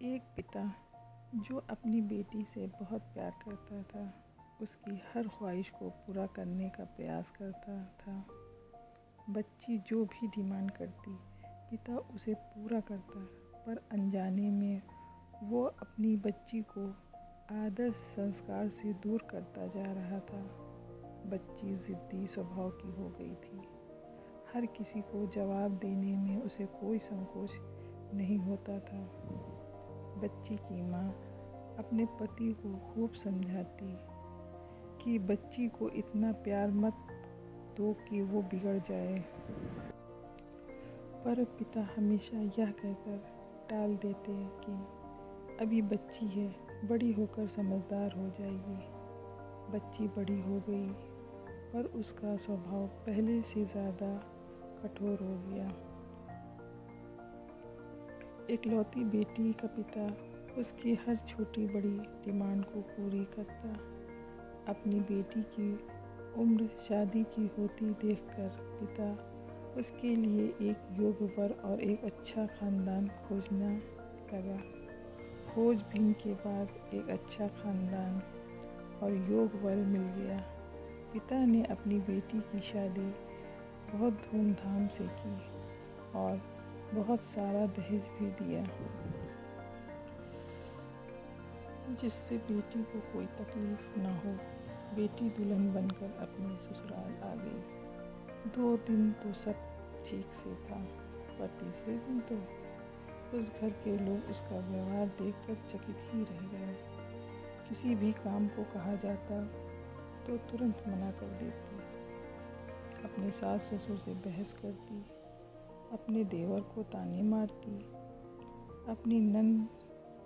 एक पिता जो अपनी बेटी से बहुत प्यार करता था, उसकी हर ख्वाहिश को पूरा करने का प्रयास करता था। बच्ची जो भी डिमांड करती, पिता उसे पूरा करता, पर अनजाने में वो अपनी बच्ची को आदर्श संस्कार से दूर करता जा रहा था। बच्ची ज़िद्दी स्वभाव की हो गई थी। हर किसी को जवाब देने में उसे कोई संकोच नहीं होता था। बच्ची की माँ अपने पति को खूब समझाती कि बच्ची को इतना प्यार मत दो कि वो बिगड़ जाए, पर पिता हमेशा यह कहकर टाल देते कि अभी बच्ची है, बड़ी होकर समझदार हो जाएगी। बच्ची बड़ी हो गई, पर उसका स्वभाव पहले से ज़्यादा कठोर हो गया। इकलौती बेटी का पिता उसकी हर छोटी बड़ी डिमांड को पूरी करता। अपनी बेटी की उम्र शादी की होती देखकर पिता उसके लिए एक योग्य वर और एक अच्छा खानदान खोजना लगा। खोजबीन के बाद एक अच्छा खानदान और योग्य वर मिल गया। पिता ने अपनी बेटी की शादी बहुत धूमधाम से की और बहुत सारा दहेज भी दिया, जिससे बेटी को कोई तकलीफ ना हो। बेटी दुल्हन बनकर अपने ससुराल आ गई। 2 दिन तो सब ठीक से था, पर तीसरे दिन तो उस घर के लोग उसका व्यवहार देखकर चकित ही रह गए। किसी भी काम को कहा जाता तो तुरंत मना कर देती, अपने सास ससुर से बहस करती, अपने देवर को ताने मारती, अपनी नंद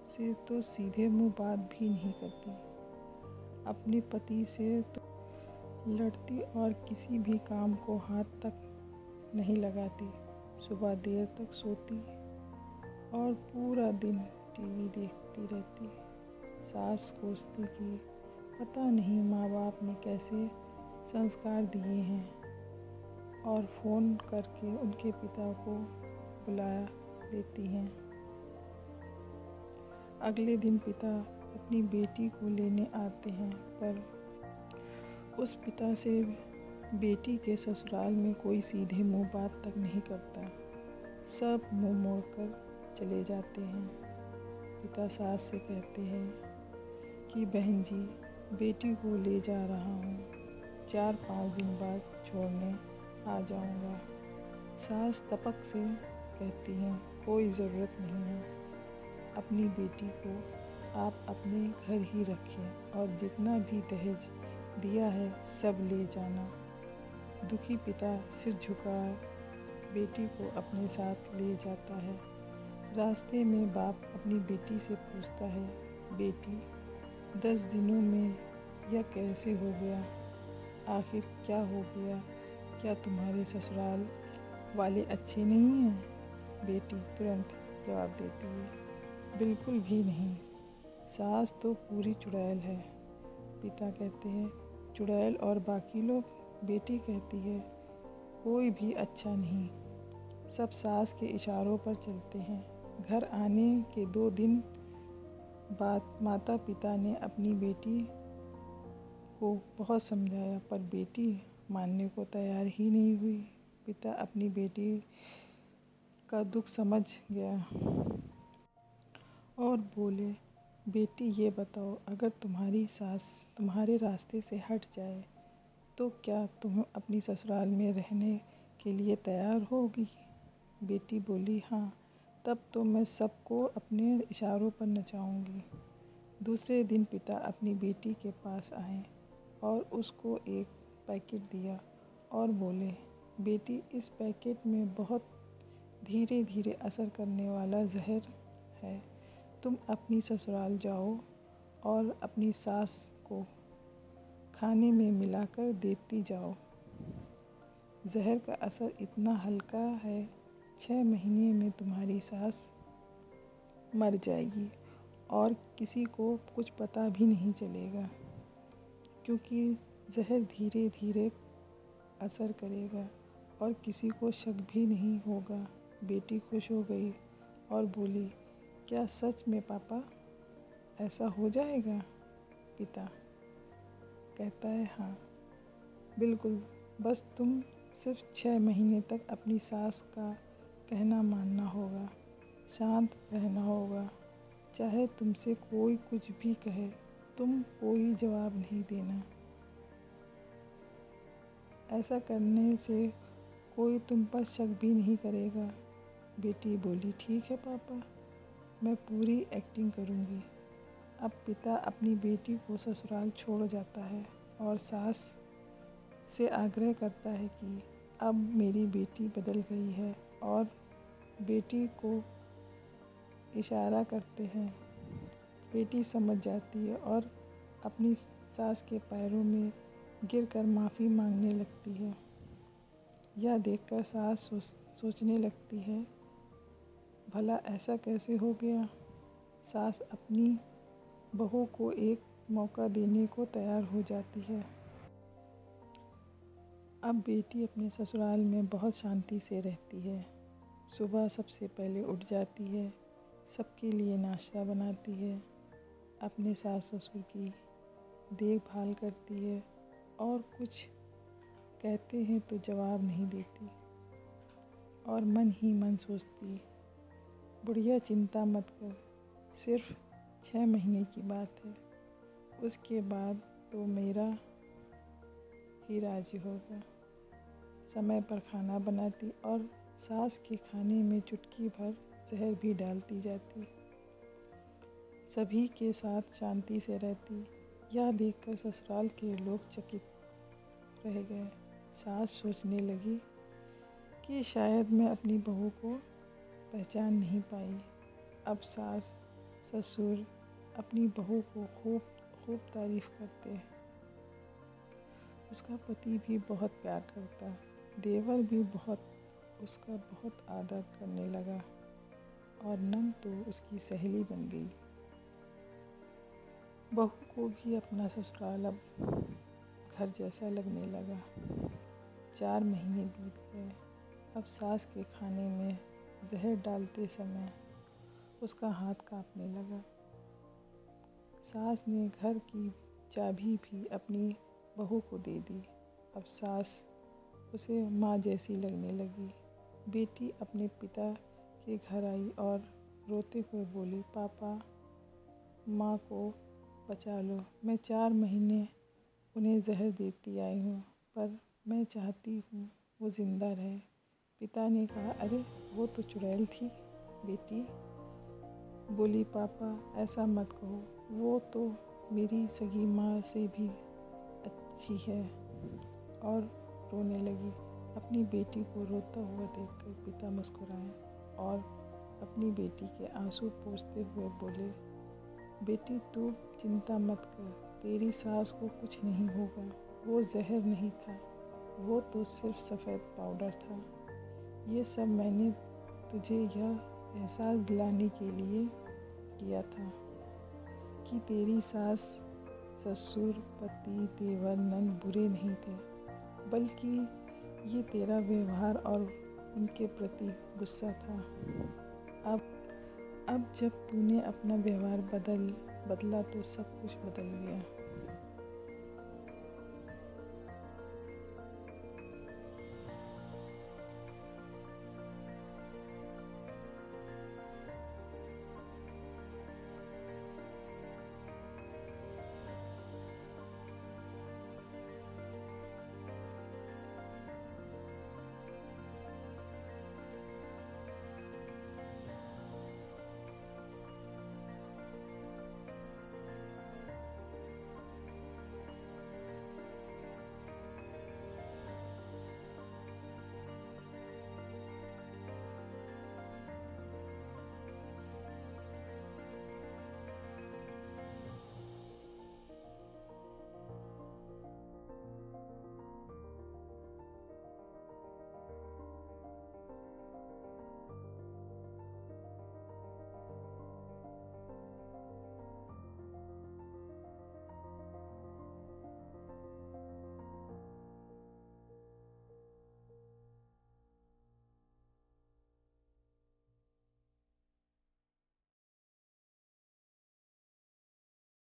से तो सीधे मुंह बात भी नहीं करती, अपने पति से तो लड़ती और किसी भी काम को हाथ तक नहीं लगाती। सुबह देर तक सोती और पूरा दिन टीवी देखती रहती। सास कोसती कि पता नहीं माँ बाप ने कैसे संस्कार दिए हैं, और फ़ोन करके उनके पिता को बुला लेती हैं। अगले दिन पिता अपनी बेटी को लेने आते हैं, पर उस पिता से बेटी के ससुराल में कोई सीधे मुंह बात तक नहीं करता। सब मुंह मोड़कर चले जाते हैं। पिता सास से कहते हैं कि बहन जी, बेटी को ले जा रहा हूँ, 4-5 दिन बाद छोड़ने आ जाऊँगा। सास तपक से कहती हैं कोई ज़रूरत नहीं है, अपनी बेटी को आप अपने घर ही रखें और जितना भी दहेज दिया है सब ले जाना। दुखी पिता सिर झुका बेटी को अपने साथ ले जाता है। रास्ते में बाप अपनी बेटी से पूछता है, बेटी 10 दिनों में यह कैसे हो गया? आखिर क्या हो गया? क्या तुम्हारे ससुराल वाले अच्छे नहीं हैं? बेटी तुरंत जवाब देती है, बिल्कुल भी नहीं, सास तो पूरी चुड़ैल है। पिता कहते हैं, चुड़ैल और बाकी लोग? बेटी कहती है, कोई भी अच्छा नहीं, सब सास के इशारों पर चलते हैं। घर आने के 2 दिन बाद माता पिता ने अपनी बेटी को बहुत समझाया, पर बेटी मानने को तैयार ही नहीं हुई। पिता अपनी बेटी का दुख समझ गया और बोले, बेटी ये बताओ, अगर तुम्हारी सास तुम्हारे रास्ते से हट जाए तो क्या तुम अपनी ससुराल में रहने के लिए तैयार होगी? बेटी बोली, हाँ, तब तो मैं सबको अपने इशारों पर नचाऊंगी। दूसरे दिन पिता अपनी बेटी के पास आए और उसको एक पैकेट दिया और बोले, बेटी इस पैकेट में बहुत धीरे धीरे असर करने वाला जहर है, तुम अपनी ससुराल जाओ और अपनी सास को खाने में मिलाकर देती जाओ। जहर का असर इतना हल्का है, 6 महीने में तुम्हारी सास मर जाएगी और किसी को कुछ पता भी नहीं चलेगा, क्योंकि जहर धीरे धीरे असर करेगा और किसी को शक भी नहीं होगा। बेटी खुश हो गई और बोली, क्या सच में पापा ऐसा हो जाएगा? पिता कहता है हाँ बिल्कुल, बस तुम सिर्फ 6 महीने तक अपनी सास का कहना मानना होगा, शांत रहना होगा। चाहे तुमसे कोई कुछ भी कहे, तुम कोई जवाब नहीं देना। ऐसा करने से कोई तुम पर शक भी नहीं करेगा। बेटी बोली ठीक है पापा, मैं पूरी एक्टिंग करूँगी। अब पिता अपनी बेटी को ससुराल छोड़ जाता है और सास से आग्रह करता है कि अब मेरी बेटी बदल गई है, और बेटी को इशारा करते हैं। बेटी समझ जाती है और अपनी सास के पैरों में गिरकर माफ़ी मांगने लगती है। यह देखकर सास सोचने लगती है, भला ऐसा कैसे हो गया। सास अपनी बहू को एक मौका देने को तैयार हो जाती है। अब बेटी अपने ससुराल में बहुत शांति से रहती है। सुबह सबसे पहले उठ जाती है, सबके लिए नाश्ता बनाती है, अपने सास ससुर की देखभाल करती है, और कुछ कहते हैं तो जवाब नहीं देती, और मन ही मन सोचती, बुढ़िया चिंता मत कर, सिर्फ 6 महीने की बात है, उसके बाद तो मेरा ही राजी होगा। समय पर खाना बनाती और सास के खाने में चुटकी भर जहर भी डालती जाती। सभी के साथ शांति से रहती। यह देखकर ससुराल के लोग चकित रह गए। सास सोचने लगी कि शायद मैं अपनी बहू को पहचान नहीं पाई। अब सास ससुर अपनी बहू को खूब तारीफ करते हैं। उसका पति भी बहुत प्यार करता, देवर भी उसका बहुत आदर करने लगा, और नंद तो उसकी सहेली बन गई। बहू को भी अपना ससुराल अब घर जैसा लगने लगा। 4 महीने बीत गए। अब सास के खाने में जहर डालते समय उसका हाथ कांपने लगा। सास ने घर की चाबी भी अपनी बहू को दे दी। अब सास उसे माँ जैसी लगने लगी। बेटी अपने पिता के घर आई और रोते हुए बोली, पापा माँ को बचा लो। मैं 4 महीने उन्हें जहर देती आई हूँ, पर मैं चाहती हूँ वो जिंदा रहे। पिता ने कहा, अरे वो तो चुड़ैल थी। बेटी बोली, पापा ऐसा मत कहो, वो तो मेरी सगी माँ से भी अच्छी है, और रोने लगी। अपनी बेटी को रोता हुआ देखकर पिता मुस्कुराए और अपनी बेटी के आंसू पोंछते हुए बोले, बेटी तू चिंता मत कर, तेरी सास को कुछ नहीं होगा। वो जहर नहीं था, वो तो सिर्फ सफ़ेद पाउडर था। ये सब मैंने तुझे यह एहसास दिलाने के लिए किया था कि तेरी सास ससुर पति देवर नंद बुरे नहीं थे, बल्कि ये तेरा व्यवहार और उनके प्रति गुस्सा था। अब जब तूने अपना व्यवहार बदला तो सब कुछ बदल गया।